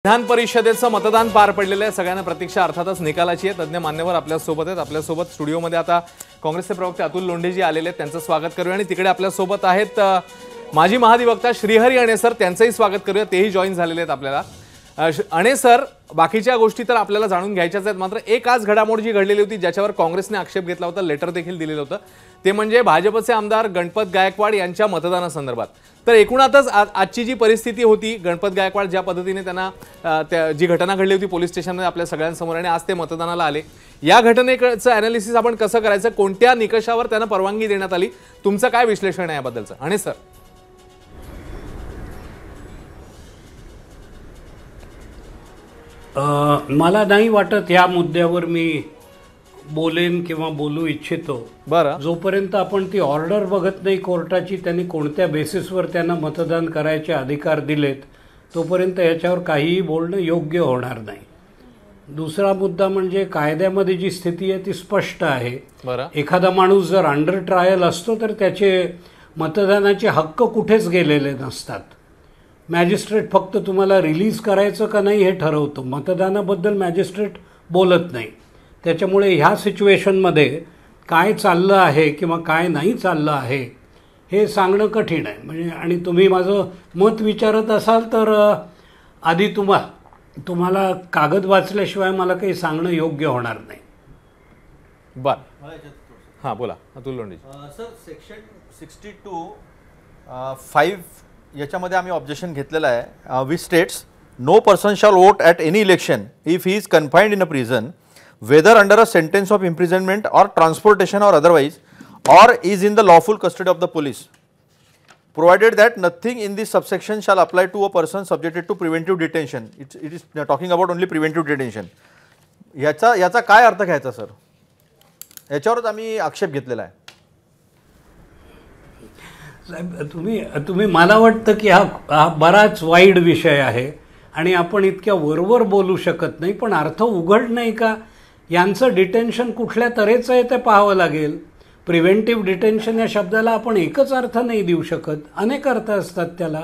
विधान परिषदेचं मतदान पार पडलेलं आहे। सगळ्यांना प्रतीक्षा अर्थातच निकालाची आहे। तज्ञ मान्यवर आपल्या सोबत आहेत। आपल्या सोबत स्टुडिओमध्ये आता काँग्रेसचे प्रवक्ते अतुल लोंढेजी आलेले आहेत, त्यांचं स्वागत करूया। आणि तिकडे आपल्या सोबत आहेत माजी महाधिवक्ता श्रीहरी अणे सर, त्यांचंही स्वागत करूया। तेही जॉईन झालेले आहेत आपल्याला। अणे सर, बाकीच्या गोष्टी तर आपल्याला जाणून घ्यायच्याच आहेत, मात्र एक आज घडामोड जी घडलेली होती ज्याच्यावर काँग्रेसने आक्षेप घेतला होता, लेटर देखील दिलेलं होतं, ते म्हणजे भाजपचे आमदार गणपत गायकवाड यांच्या मतदानासंदर्भात। तर एकूणातच आजची जी परिस्थिती होती, गणपत गायकवाड ज्या पद्धतीने त्यांना जी घटना घडली होती पोलीस स्टेशनमध्ये आपल्या सगळ्यांसमोर, आणि आज ते मतदानाला आले, या घटनेचं ॲनालिसिस आपण कसं करायचं, कोणत्या निकषावर त्यांना परवानगी देण्यात आली, तुमचं काय विश्लेषण आहे याबद्दलचं? आणि सर मला नाही वाटत या मुद्द्यावर मी बोलेन किंवा बोलू इच्छितो। बरं, जोपर्यंत आपण ती ऑर्डर बघत नाही कोर्टाची, त्यांनी कोणत्या बेसिसवर त्यांना मतदान करायचे अधिकार दिलेत, तोपर्यंत याच्यावर काहीही बोलणं योग्य होणार नाही। दुसरा मुद्दा म्हणजे कायद्यामध्ये जी स्थिती आहे ती स्पष्ट आहे। बरं, एखादा माणूस जर अंडर ट्रायल असतो तर त्याचे मतदानाचे हक्क कुठेच गेलेले नसतात। मॅजिस्ट्रेट फक्त तुम्हाला रिलीज करायचं का नाही हे ठरवतो, मतदानाबद्दल मॅजिस्ट्रेट बोलत नाही। त्याच्यामुळे ह्या सिच्युएशनमध्ये काय चाललं आहे किंवा काय नाही चाललं आहे हे सांगणं कठीण आहे। म्हणजे आणि तुम्ही माझं मत विचारत असाल तर आधी तुम्हाला कागद वाचल्याशिवाय मला काही सांगणं योग्य होणार नाही। बरं, हां बोला अतुल लोंढेजी। सर, सेक्शन 62(5) याच्यामध्ये आम्ही ऑब्जेक्शन घेतलेलं आहे। We states no person shall vote at any election if he is confined in a prison whether under a sentence of imprisonment or transportation or otherwise, or is in the lawful custody of the police, provided that nothing in this subsection shall apply to a person subjected to preventive detention. It is talking about only preventive detention. याचा काय अर्थ घ्यायचा sir? याच्यावरच आम्ही आक्षेप घेतलेला आहे। साहेब, तुम्ही मला वाटतं की हा बराच वाईड विषय आहे आणि आपण इतक्या वरवर बोलू शकत नाही, पण अर्थ उघड नाही का? यांचं डिटेन्शन कुठल्या तऱ्हेचं आहे ते पाहावं लागेल। प्रिव्हेंटिव्ह डिटेन्शन या शब्दाला आपण एकच अर्थ नाही देऊ शकत, अनेक अर्थ असतात त्याला।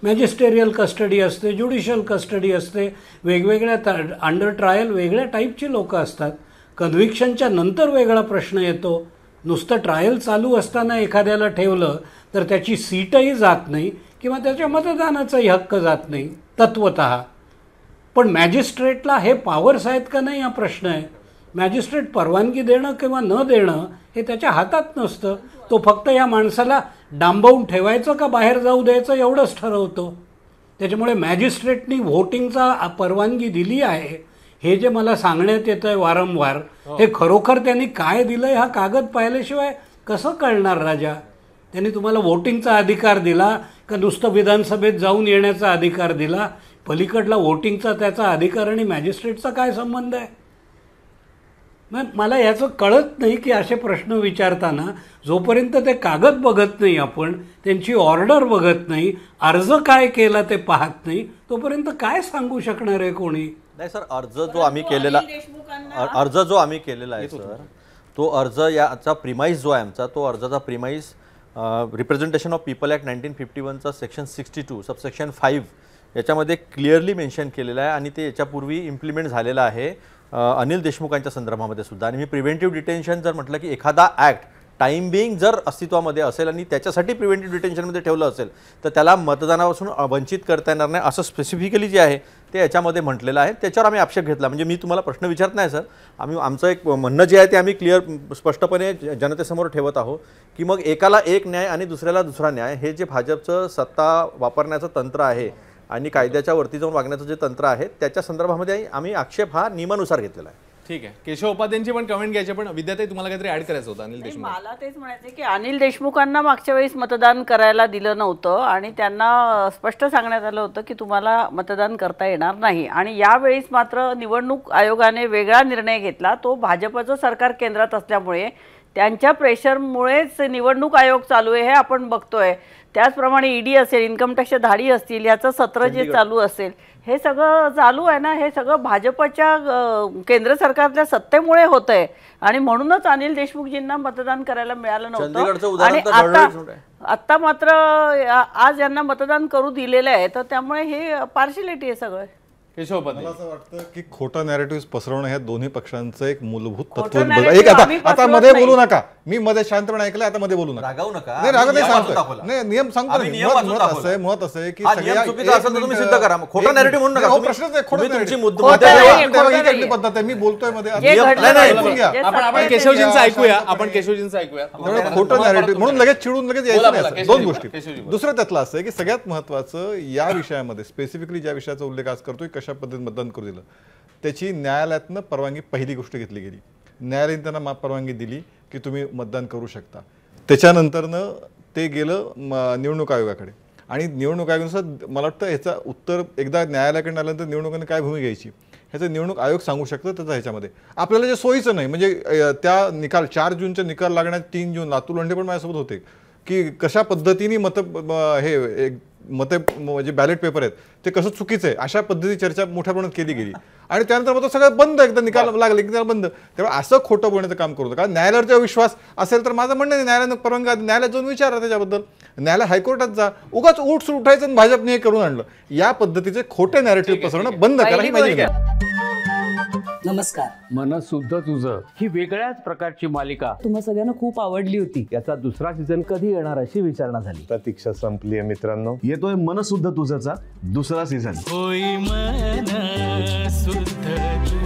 मॅजिस्टेरियल कस्टडी असते, ज्युडिशियल कस्टडी असते, वेगवेगळ्या अंडर ट्रायल वेगळ्या टाईपची लोकं असतात। कन्व्हिक्शनच्या नंतर वेगळा प्रश्न येतो। नुसतं ट्रायल चालू असताना एखाद्याला ठेवलं तर त्याची सीटही जात नाही किंवा त्याच्या मतदानाचाही हक्क जात नाही तत्वतः। पण मॅजिस्ट्रेटला हे पॉवर्स आहेत का नाही हा प्रश्न आहे। मॅजिस्ट्रेट परवानगी देणं किंवा न देणं हे त्याच्या हातात नसतं। तो फक्त या माणसाला डांबवून ठेवायचं का बाहेर जाऊ द्यायचं एवढंच ठरवतो। त्याच्यामुळे मॅजिस्ट्रेटनी व्होटिंगचा परवानगी दिली आहे हे जे मला सांगण्यात येतं आहे वारंवार, हे खरोखर त्यांनी काय दिलंय हा कागद पाहिल्याशिवाय कसं कळणार राजा? त्यांनी तुम्हाला व्होटिंगचा अधिकार दिला का नुसतं विधानसभेत जाऊन येण्याचा अधिकार दिला? पलीकडला व्होटिंगचा त्याचा अधिकार आणि मॅजिस्ट्रेटचा काय संबंध आहे? मला याचं कळत नाही की असे प्रश्न विचारताना जोपर्यंत ते कागद बघत नाही, आपण त्यांची ऑर्डर बघत नाही, अर्ज काय केला ते पाहत नाही, तोपर्यंत काय सांगू शकणार आहे कोणी? नाही सर, अर्ज जो आम्ही केलेला आहे सर, तो अर्ज याचा प्रिमाइस जो आहे आमचा, तो अर्जाचा premise representation of people act 1951चा सेक्शन 62 सबसेक्शन 5 याच्यामध्ये क्लिअरली मेन्शन केलेलं आहे, आणि ते याच्यापूर्वी इम्प्लिमेंट झालेलं आहे अनिल देशमुखांच्या संदर्भामध्ये सुद्धा। आणि मी प्रिव्हेंटिव्ह डिटेन्शन जर म्हटलं की एखादा ॲक्ट टाईम बिईंग जर अस्तित्वामध्ये असेल आणि त्याच्यासाठी प्रिव्हेंटिव्ह डिटेन्शनमध्ये ठेवलं असेल तर त्याला मतदानापासून वंचित करता येणार नाही, असं स्पेसिफिकली जे आहे ते याच्यामध्ये म्हटलेलं आहे। त्याच्यावर आम्ही आक्षेप घेतला। म्हणजे मी तुम्हाला प्रश्न विचारत नाही सर, आमचं एक म्हणणं जे आहे ते आम्ही क्लिअर स्पष्टपणे जनतेसमोर ठेवत आहोत की मग एकाला एक न्याय आणि दुसऱ्याला दुसरा न्याय, हे जे भाजपचं सत्ता वापरण्याचं तंत्र आहे आणि कायद्याच्या वरती जाऊन वागण्याचं जे तंत्र आहे त्याच्या संदर्भामध्ये आम्ही आक्षेप हा नियमानुसार घेतलेला आहे। ठीक आहे, केशव उपाध्यायांची पण कमेंट घ्यायची, पण विद्याताई तुम्हाला काहीतरी ऍड करायचं होतं अनिल देशमुख। मला तेच म्हणायचं की अनिल देशमुखांना मागच्या वेळेस मतदान करायला दिलं नव्हतं आणि त्यांना स्पष्ट सांगण्यात आलं होतं की तुम्हाला मतदान करता येणार नाही, आणि यावेळेस मात्र निवडणूक आयोगाने वेगळा निर्णय घेतला। तो भाजपचं सरकार केंद्रात असल्यामुळे त्यांच्या प्रेशरमुळेच निवडणूक आयोग चालू आहे हे आपण बघतोय। त्याचप्रमाणे ईडी असेल, इन्कम टॅक्सच्या धाडी असतील, याचं सत्र जे चालू असेल, हे सगळं चालू आहे ना, हे सगळं भाजपच्या केंद्र सरकारच्या सत्तेमुळे होतंय आणि म्हणूनच अनिल देशमुखजींना मतदान करायला मिळालं नव्हतं। आणि आता मात्र आज यांना मतदान करू दिलेलं आहे, तर त्यामुळे हे पार्शियलिटी आहे सगळं। केशव पते. मला असं वाटतं की खोटा नॅरेटिव्ह पसरवणं ह्या दोन्ही पक्षांचं एक मूलभूत खोटं तत्व narrative एक आम्ही आता पसरवत मध्ये नाही. बोलू नका. मी मध्ये शांतपणे ऐकलं, आता मध्ये बोलू नका. रागावू नका. नाही रागा नाही नियम वाचून सांगतोय. दाखवला. नाही नियम सांगतो आम्ही मी. नियम वाचून मुळात दाखवला. असं आहे, मुळात असं आहे की हा नियम चुकीचा असेल तर तुम्ही सिद्ध करा. खोटा नॅरेटिव्ह म्हणू नका. हो, तुम्ही- प्रश्नच आहे, खोटं तुम्ही तुमची narrative. मुद्दा- खोटं मुद्दा नाही, ठेवा. तेव्हा ही खोटं कुठली नाही. पद्धत आहे? मी बोलतोय मध्ये जे नियम- घडलं नाही, नाही, पाहिजे, घ्या. जे आपण सत्य आहे ते केशवजींचं घ्या. ऐकूया. आपण केशवजींचं ऐकूया. त्यामुळे खोटं नॅरेटिव्ह म्हणून लगेच चिडून लगेच बोला, यायचं बोला, नाही. केशवजी दोन बोला, गोष्टी. केशवजी बोला. दुसरं त्यातलं असं आहे की सगळ्यात महत्त्वाचं या विषयामध्ये स्पेसिफिकली ज्या विषयाचा उल्लेख आज करतोय, कशा पद्धतीने मतदान करू दिलं, त्याची न्यायालयातनं परवानगी पहिली गोष्ट घेतली गेली. न्यायालयाने त्यांना परवानगी दिली की तुम्ही मतदान करू शकता. त्याच्यानंतरनं ते गेलं निवडणूक आयोगाकडे आणि निवडणूक आयोगानुसार मला वाटतं ह्याचं उत्तर एकदा न्यायालयाकडे आल्यानंतर निवडणुकांनी काय भूमिका घ्यायची ह्याचं निवडणूक आयोग सांगू शकतं. त्याचा ह्याच्यामध्ये आपल्याला जे सोयीचं नाही म्हणजे त्या निकाल 4 जूनचे निकाल लागण्यात 3 जून लातूर लोंढे पण माझ्यासोबत होते की कशा पद्धतीने मते म्हणजे बॅलेट पेपर आहेत ते कसं चुकीचं आहे अशा पद्धती चर्चा मोठ्या प्रमाणात केली गेली आणि त्यानंतर मग सगळं बंद एकदा निकाल लागले की त्याला बंद. तेव्हा असं खोटं बोलण्याचं काम करू नका. कारण न्यायालयावर जेव्हा विश्वास असेल तर माझं म्हणणं नाही न्यायालयानं परवानगी न्यायालयात जाऊन विचारा त्याच्याबद्दल. न्यायालय हायकोर्टात जा. उगाच उठसूट उठायचं आणि भाजपने हे करून आणलं. या पद्धतीचे खोटे नॅरेटिव्ह पसरवणं बंद करा ही माझी विनंती. नमस्कार. मनसुद्धा तुझं ही वेगळ्याच प्रकारची मालिका तुम्हा सगळ्यांना खूप आवडली होती. याचा दुसरा सीझन कधी येणार अशी विचारणा झाली. प्रतीक्षा संपली आहे मित्रांनो. येतोय मनसुद्धा तुझाचा दुसरा सीझन. होई मन सुद्धा